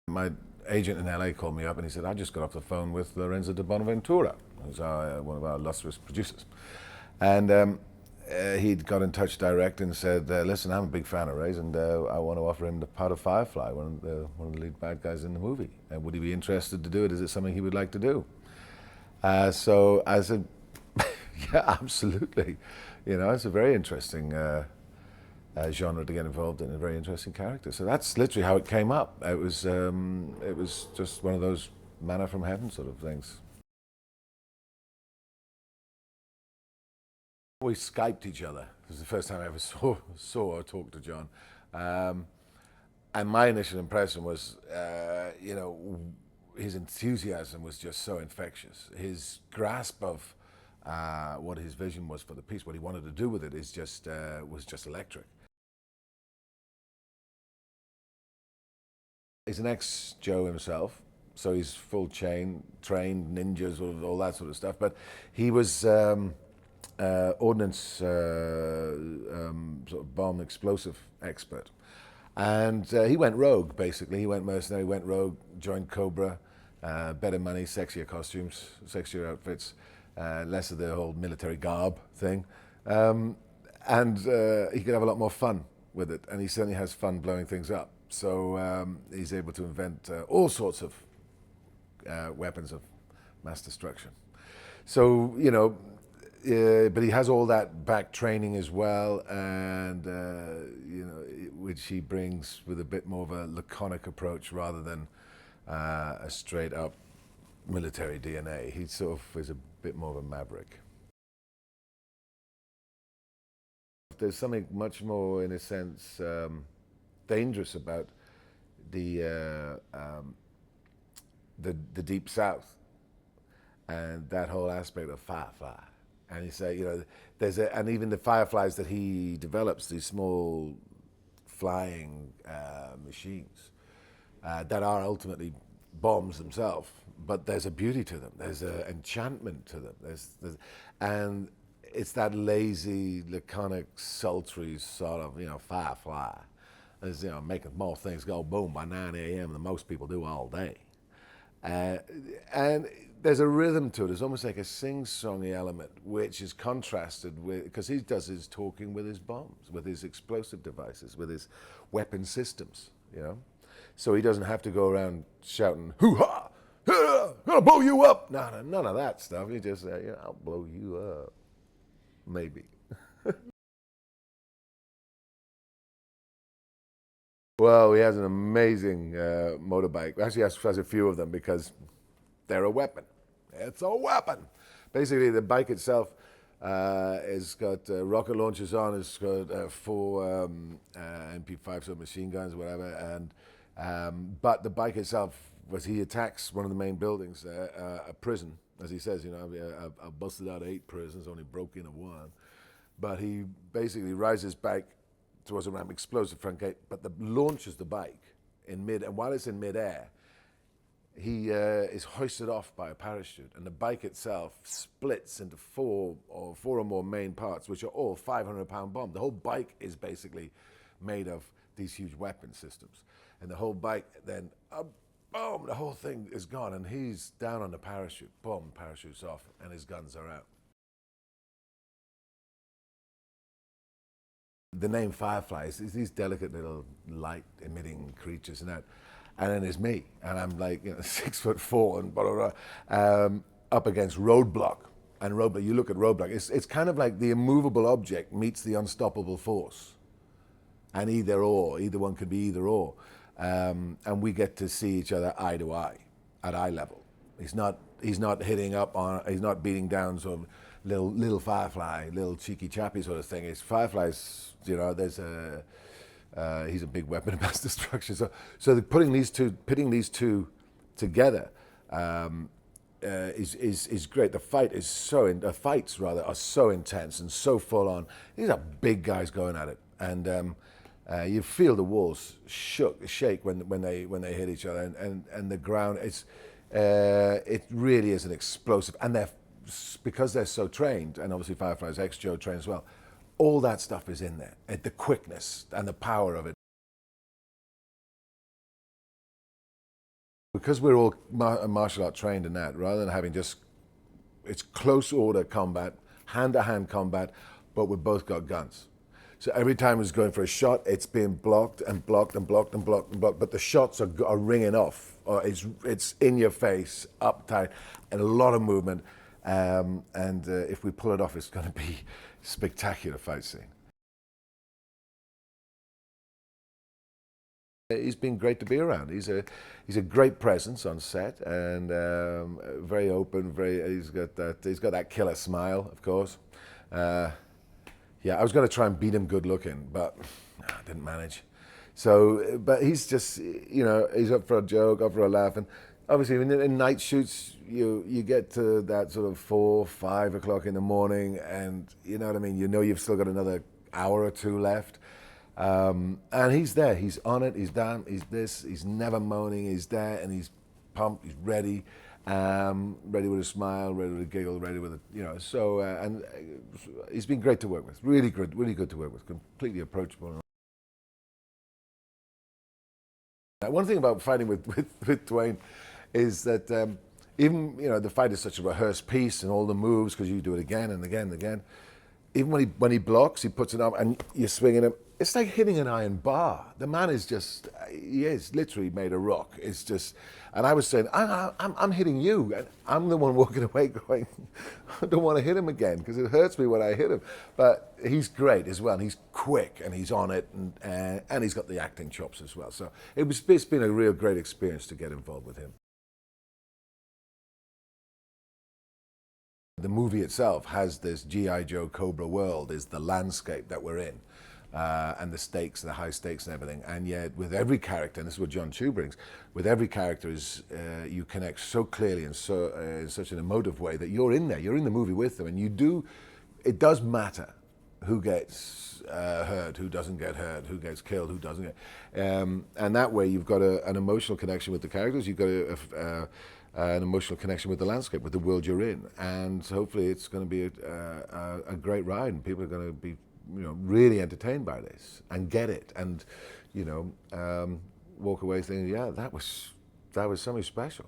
My agent in LA called me up and he said, I just got off the phone with Lorenzo de Bonaventura, who's one of our illustrious producers. And he'd got in touch direct and said, listen, I'm a big fan of Ray's and I want to offer him the part of Firefly, one of the lead bad guys in the movie. And would he be interested to do it? Is it something he would like to do? So I said, yeah, absolutely. You know, it's a very interesting genre to get involved in, a very interesting character. So that's literally how it came up. It was just one of those manna from heaven sort of things. We Skyped each other. It was the first time I ever saw or talked to John. And my initial impression was, you know, his enthusiasm was just so infectious. His grasp of what his vision was for the piece, what he wanted to do with it, was just electric. He's an ex-Joe himself, so he's full trained ninjas, all that sort of stuff. But he was ordnance sort of bomb explosive expert. And he went rogue, basically. He went mercenary, went rogue, joined Cobra, better money, sexier costumes, sexier outfits, less of the whole military garb thing. And he could have a lot more fun with it, and he certainly has fun blowing things up. So he's able to invent all sorts of weapons of mass destruction. So, you know, but he has all that back training as well, and you know, which he brings with a bit more of a laconic approach rather than a straight up military DNA. He sort of is a bit more of a maverick. There's something much more, in a sense, dangerous about the deep south and that whole aspect of Firefly. And he said, you know, and even the fireflies that he develops, these small flying machines that are ultimately bombs themselves, but there's a beauty to them. There's an enchantment to them. And it's that lazy, laconic, sultry sort of, you know, firefly. Is, you know, making more things go boom by 9 a.m. than most people do all day. And there's a rhythm to it. It's almost like a sing-songy element, which is contrasted with, because he does his talking with his bombs, with his explosive devices, with his weapon systems, you know? So he doesn't have to go around shouting, hoo-ha, I'm gonna blow you up. No, none of that stuff. He just say, yeah, I'll blow you up, maybe. Well, he has an amazing motorbike. Actually, he has a few of them because they're a weapon. It's a weapon. Basically, the bike itself has got rocket launchers on. It's got 4 MP5 sort of machine guns, whatever. And but the bike itself, was he attacks one of the main buildings, a prison, as he says. You know, I busted out 8 prisons, only broke into 1. But he basically rides his bike towards a ramp, explosive front gate, but launches the bike in mid, and while it's in midair, he is hoisted off by a parachute, and the bike itself splits into 4 or more main parts, which are all 500-pound bombs. The whole bike is basically made of these huge weapon systems, and the whole bike then, boom, the whole thing is gone, and he's down on the parachute, boom, parachute's off, and his guns are out. The name Firefly is these delicate little light-emitting creatures and that. And then there's me, and I'm like, you know, 6'4" and blah, blah, blah, up against Roadblock. And Roadblock, you look at Roadblock, it's kind of like the immovable object meets the unstoppable force. And either one could be either or. And we get to see each other eye to eye, at eye level. He's not hitting up on, he's not beating down sort of little Firefly, little cheeky chappy sort of thing. It's Firefly's, you know, he's a big weapon of mass destruction. So pitting these two together is great. The fights are so intense and so full on. These are big guys going at it, and you feel the walls shake when they hit each other, and the ground. It really is an explosive, and because they're so trained, and obviously Firefly's ex-Joe trained as well. All that stuff is in there, the quickness and the power of it. Because we're all martial art trained in that, rather than having just, it's close order combat, hand-to-hand combat, but we've both got guns. So every time he's going for a shot, it's being blocked and blocked and blocked and blocked and blocked, but the shots are ringing off. Or it's in your face, up tight, and a lot of movement. If we pull it off, it's going to be a spectacular fight scene. He's been great to be around. He's a great presence on set, and very open. He's got that killer smile, of course. Yeah, I was going to try and beat him good looking, but I didn't manage. So, but he's just, he's up for a joke, up for a laugh, and obviously in night shoots, you get to that sort of 4, 5 o'clock in the morning, and you know what I mean. You know you've still got another hour or two left. And he's there, he's on it, he's down, he's never moaning, he's there, and he's pumped, he's ready, ready with a smile, ready with a giggle, ready with a, and he's been great to work with, really good to work with, completely approachable. One thing about fighting with Dwayne is that even, the fight is such a rehearsed piece and all the moves, because you do it again and again and again. Even when he blocks, he puts it up and you're swinging him. It's like hitting an iron bar. The man is just, he is literally made of rock. It's just, and I was saying, I'm hitting you. And I'm the one walking away going, I don't want to hit him again because it hurts me when I hit him. But he's great as well. He's quick and he's on it, and he's got the acting chops as well. So it's been a real great experience to get involved with him. The movie itself has this G.I.Joe Cobra world, is the landscape that we're in, and the stakes, the high stakes and everything. And yet with every character, and this is what John Chu brings, with every character you connect so clearly and so in such an emotive way that you're in there, you're in the movie with them, and it does matter who gets hurt, who doesn't get hurt, who gets killed, who doesn't get, and that way you've got an emotional connection with the characters, you've got an emotional connection with the landscape, with the world you're in, and hopefully it's going to be a great ride, and people are going to be, really entertained by this and get it, and walk away thinking, yeah, that was something special.